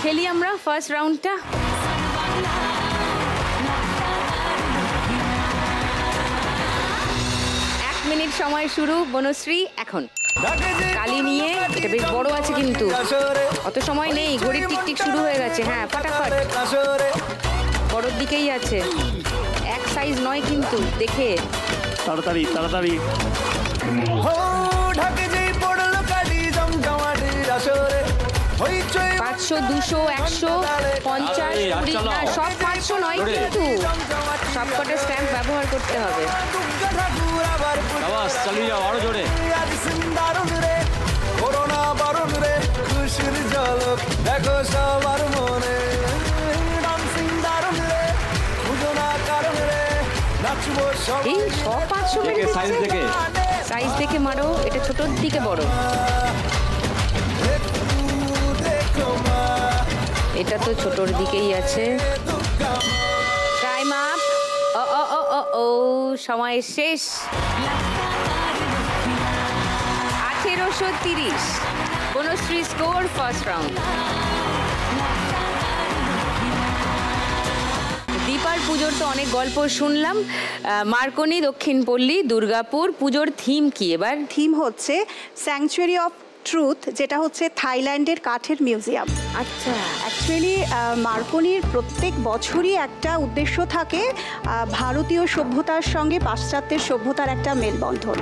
খেলি আমরা ফার্স্ট রাউন্ডটা। মিনিট সময় শুরু। বনশ্রী এখন কালি নিয়ে, এটা বেশ বড় আছে কিন্তু অত সময় নেই, ঘড়ির টিকটিক শুরু হয়ে গেছে। হ্যাঁ ফাটাফাট, বড়র দিকেই আছে, এক সাইজ নয় কিন্তু, দেখে তাড়াতাড়ি তাড়াতাড়ি। 500, 200, 100, 50, 20, না সব 500 নয় কিন্তু, সবকটা স্ট্যাম্প ব্যবহার করতে হবে। চালিয়ে যাও আরো জোরে। এই সব 500 সাইজ দেখে মারো, এটা ছোটর দিকে বড়, এটা তো ছোটর দিকেই আছে। Time up. ও সময় শেষ। 1830 বনশ্রী স্কোর ফার্স্ট রাউন্ড। দীপার পুজোর তো অনেক গল্প শুনলাম। মার্কনি, দক্ষিণপল্লী, দুর্গাপুর, পুজোর থিম কি এবার? থিম হচ্ছে স্যাংচুয়ারি অফ ট্রুথ, যেটা হচ্ছে থাইল্যান্ডের কাঠের মিউজিয়াম। আচ্ছা, অ্যাকচুয়ালি মার্কনির প্রত্যেক বছরই একটা উদ্দেশ্য থাকে ভারতীয় সভ্যতার সঙ্গে পাশ্চাত্যের সভ্যতার একটা মেলবন্ধন।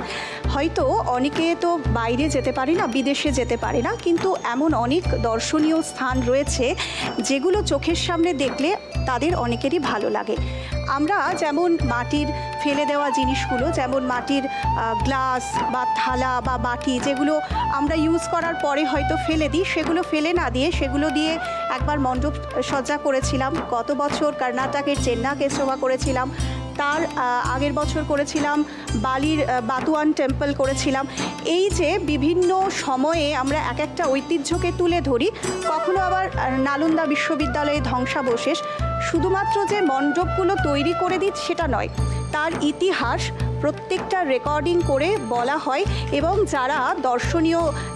হয়তো অনেকে তো বাইরে যেতে পারে না, বিদেশে যেতে পারে না, কিন্তু এমন অনেক দর্শনীয় স্থান রয়েছে যেগুলো চোখের সামনে দেখলে তাদের অনেকেরই ভালো লাগে। আমরা যেমন মাটির ফেলে দেওয়া জিনিসগুলো, যেমন মাটির গ্লাস বা থালা বা বাটি যেগুলো আমরা ইউজ করার পরে হয়তো ফেলে দিই, সেগুলো ফেলে না দিয়ে সেগুলো দিয়ে একবার মণ্ডপ সজ্জা করেছিলাম। গত বছর কর্ণাটকের চেন্নাকেশোয়া করেছিলাম, তার আগের বছর করেছিলাম বালির বাতুয়ান টেম্পল করেছিলাম। এই যে বিভিন্ন সময়ে আমরা এক একটা ঐতিহ্যকে তুলে ধরি। কখনো আবার নালন্দা বিশ্ববিদ্যালয়ে ধ্বংসাবশেষ, শুধুমাত্র যে মণ্ডপগুলো তৈরি করে দিই সেটা নয়, তার ইতিহাস প্রত্যেকটা রেকর্ডিং করে বলা হয়, এবং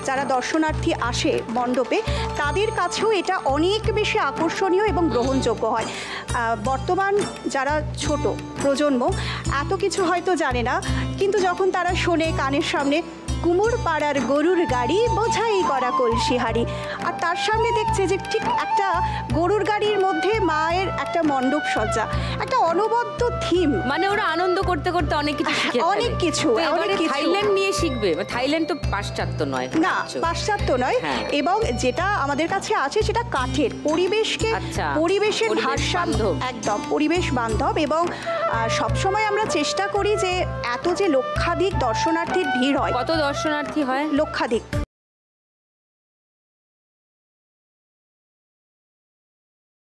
যারা দর্শনার্থী আসে মণ্ডপে তাদের কাছেও এটা অনেক বেশি আকর্ষণীয় এবং গ্রহণযোগ্য হয়। বর্তমান যারা ছোট প্রজন্ম এত কিছু হয়তো জানে না, কিন্তু যখন তারা শোনে কানের সামনে কুমোর পাড়ার গরুর গাড়ি বোঝাই করা কলসি হাড়ি, আর তার সামনে দেখছে যে ঠিক একটা গরুর গাড়ির মধ্যে মায়ের একটা মণ্ডপ সজ্জা, একটা অনবদ্য থিম। মানে ওরা আনন্দ করতে করতে অনেক কিছু শিখে ফেলে। অনেক কিছু থাইল্যান্ড নিয়ে শিখবে। থাইল্যান্ড তো পাশ্চাত্য নয়, না পাশ্চাত্য নয়, এবং যেটা আমাদের কাছে আছে সেটা কাঠের, পরিবেশের ভারসাম্য, একদম পরিবেশ বান্ধব। এবং সবসময় আমরা চেষ্টা করি যে এত যে লক্ষাধিক দর্শনার্থীর ভিড় হয়। কত দর্শনার্থী হয়? লক্ষাধিক।